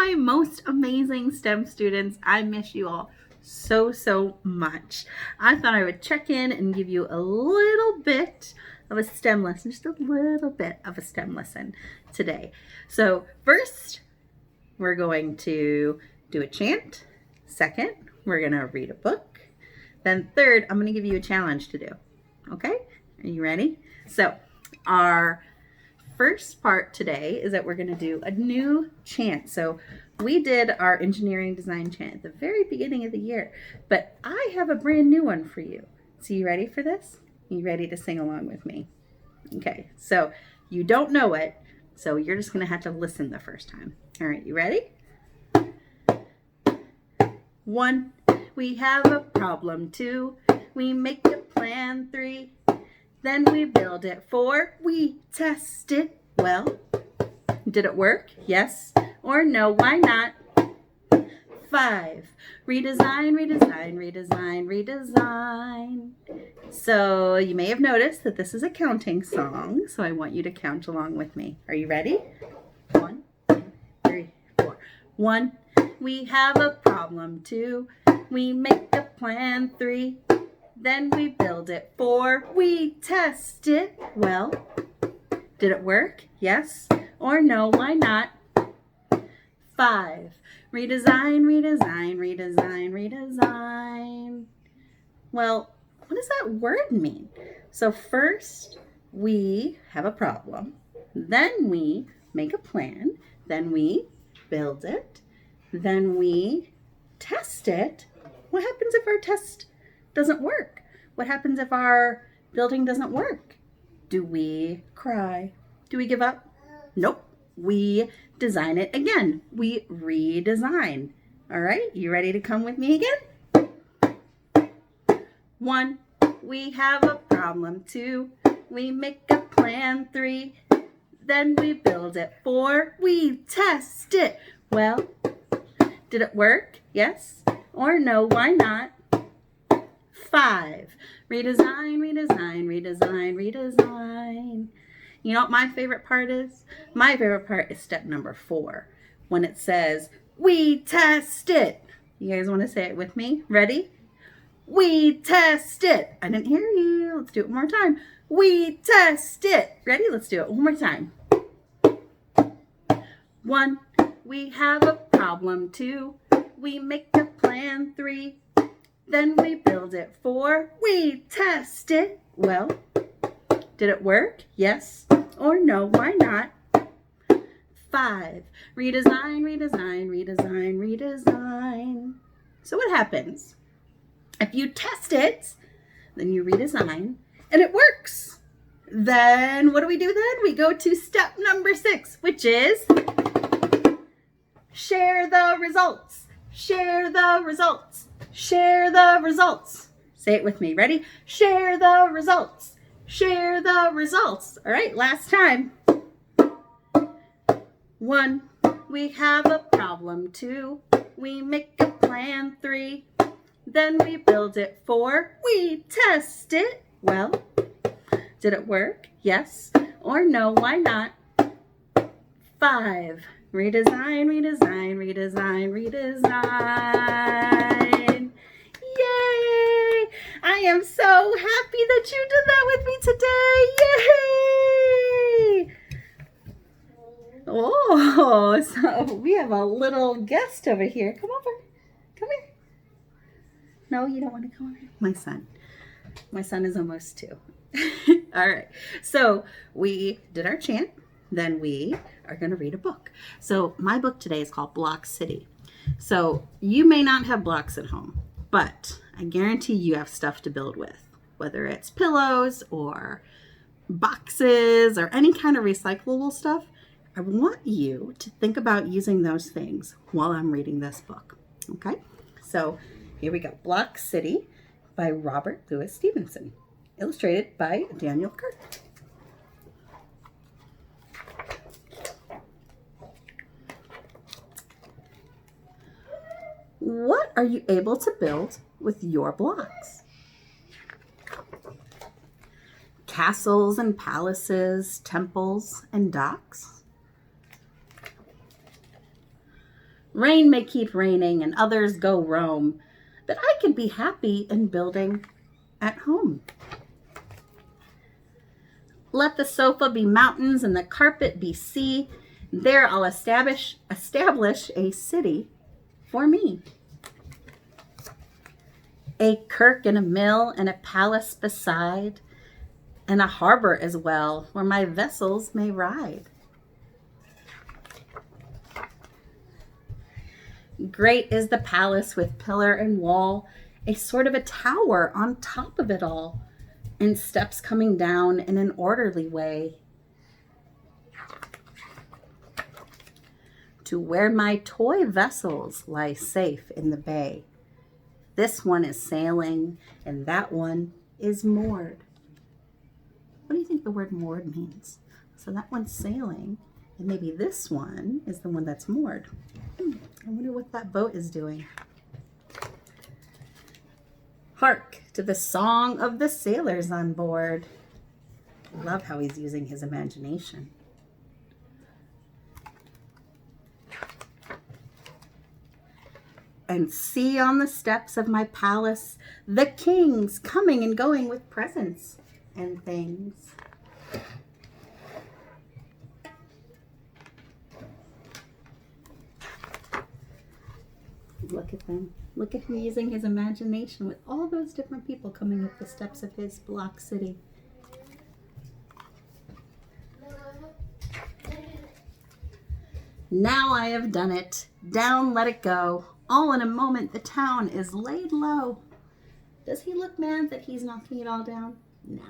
my most amazing STEM students. I miss you all so much. I thought I would check in and give you a little bit of a STEM lesson, just a little bit of a STEM lesson today. So first, we're going to do a chant. Second, we're going to read a book. Then third, I'm going to give you a challenge to do. Okay? Are you ready? So our first part today is that we're going to do a new chant. So we did our engineering design chant at the very beginning of the year, but I have a brand new one for you. So you ready for this? You ready to sing along with me? Okay, so you don't know it, so you're just going to have to listen the first time. All right, you ready? 1, we have a problem. 2, we make a plan. 3, then we build it. 4, we test it. Well, did it work? Yes or no? Why not? 5, redesign, redesign, redesign, redesign. So you may have noticed that this is a counting song, so I want you to count along with me. Are you ready? 1, 2, 3, 4. 1, we have a problem. 2, we make a plan. 3, then we build it. 4, we test it. Well, did it work? Yes or no? Why not? 5, redesign, redesign, redesign, redesign. Well, what does that word mean? So first, we have a problem. Then we make a plan. Then we build it. Then we test it. What happens if our test doesn't work? What happens if our building doesn't work? Do we cry? Do we give up? Nope. We design it again. We redesign. All right, you ready to come with me again? 1, we have a problem. 2, we make a plan. 3, then we build it. 4, we test it. Well, did it work? Yes or no? Why not? 5, redesign, redesign, redesign, redesign. You know what my favorite part is? My favorite part is step number 4, when it says, we test it. You guys want to say it with me? Ready? We test it. I didn't hear you. Let's do it one more time. We test it. Ready? Let's do it one more time. 1, we have a problem. 2, we make a plan. 3, then we build it. 4, we test it. Well, did it work? Yes or no? Why not? 5, redesign, redesign, redesign, redesign. So what happens? If you test it, then you redesign, and it works. Then what do we do then? We go to step number 6, which is share the results. Share the results. Share the results. Say it with me. Ready? Share the results. Share the results. All right, last time. 1, we have a problem. 2, we make a plan. 3, then we build it. 4, we test it. Well, did it work? Yes or no? Why not? 5, redesign, redesign, redesign, redesign. Yay! I am so happy that you did that with me today. Yay! Oh, so we have a little guest over here. Come over. Come here. No, you don't want to come over here? My son. My son is almost 2. All right. So we did our chant. Then we are going to read a book. So my book today is called Block City. So you may not have blocks at home, but I guarantee you have stuff to build with, whether it's pillows or boxes or any kind of recyclable stuff. I want you to think about using those things while I'm reading this book. Okay? So here we go. Block City by Robert Louis Stevenson. Illustrated by Daniel Kirk. What are you able to build with your blocks? Castles and palaces, temples and docks? Rain may keep raining and others go roam, but I can be happy in building at home. Let the sofa be mountains and the carpet be sea. There I'll establish a city for me. A kirk and a mill and a palace beside, and a harbor as well, where my vessels may ride. Great is the palace with pillar and wall, a sort of a tower on top of it all, and steps coming down in an orderly way, to where my toy vessels lie safe in the bay. This one is sailing, and that one is moored. What do you think the word moored means? So that one's sailing, and maybe this one is the one that's moored. I wonder what that boat is doing. Hark to the song of the sailors on board. I love how he's using his imagination. And see on the steps of my palace the kings coming and going with presents and things. Look at them. Look at him using his imagination with all those different people coming up the steps of his block city. Now I have done it. Down let it go. All in a moment the town is laid low. Does he look mad that he's knocking it all down? Nah.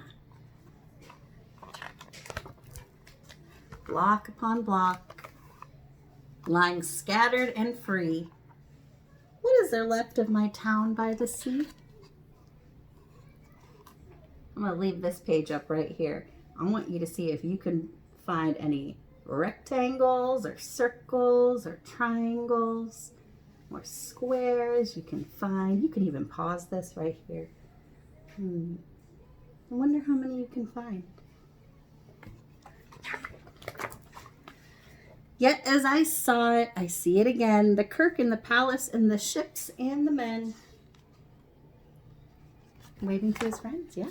Block upon block, lying scattered and free. What is there left of my town by the sea? I'm going to leave this page up right here. I want you to see if you can find any rectangles or circles or triangles or squares you can find. You can even pause this right here. I wonder how many you can find. Yet as I saw it, I see it again, the kirk and the palace and the ships and the men. Waving to his friends, yeah.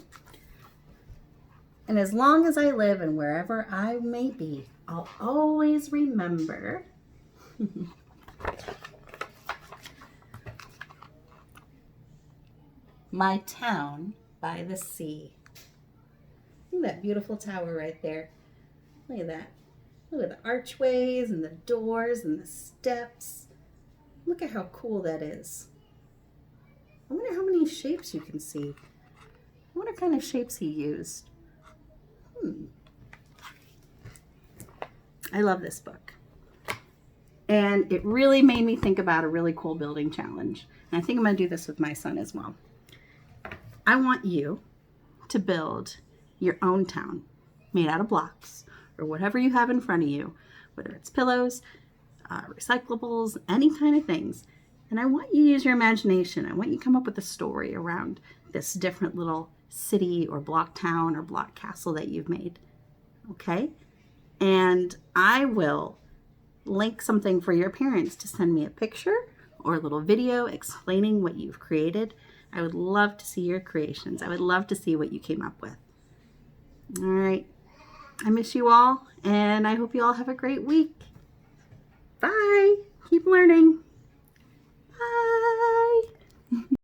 And as long as I live and wherever I may be, I'll always remember my town by the sea. Look at that beautiful tower right there. Look at that. Look at the archways and the doors and the steps. Look at how cool that is. I wonder how many shapes you can see. I wonder what kind of shapes he used. I love this book. And it really made me think about a really cool building challenge. And I think I'm going to do this with my son as well. I want you to build your own town made out of blocks or whatever you have in front of you, whether it's pillows, recyclables, any kind of things. And I want you to use your imagination. I want you to come up with a story around this different little city or block town or block castle that you've made. Okay? And I will link something for your parents to send me a picture or a little video explaining what you've created. I would love to see your creations. I would love to see what you came up with. All right. I miss you all, and I hope you all have a great week. Bye.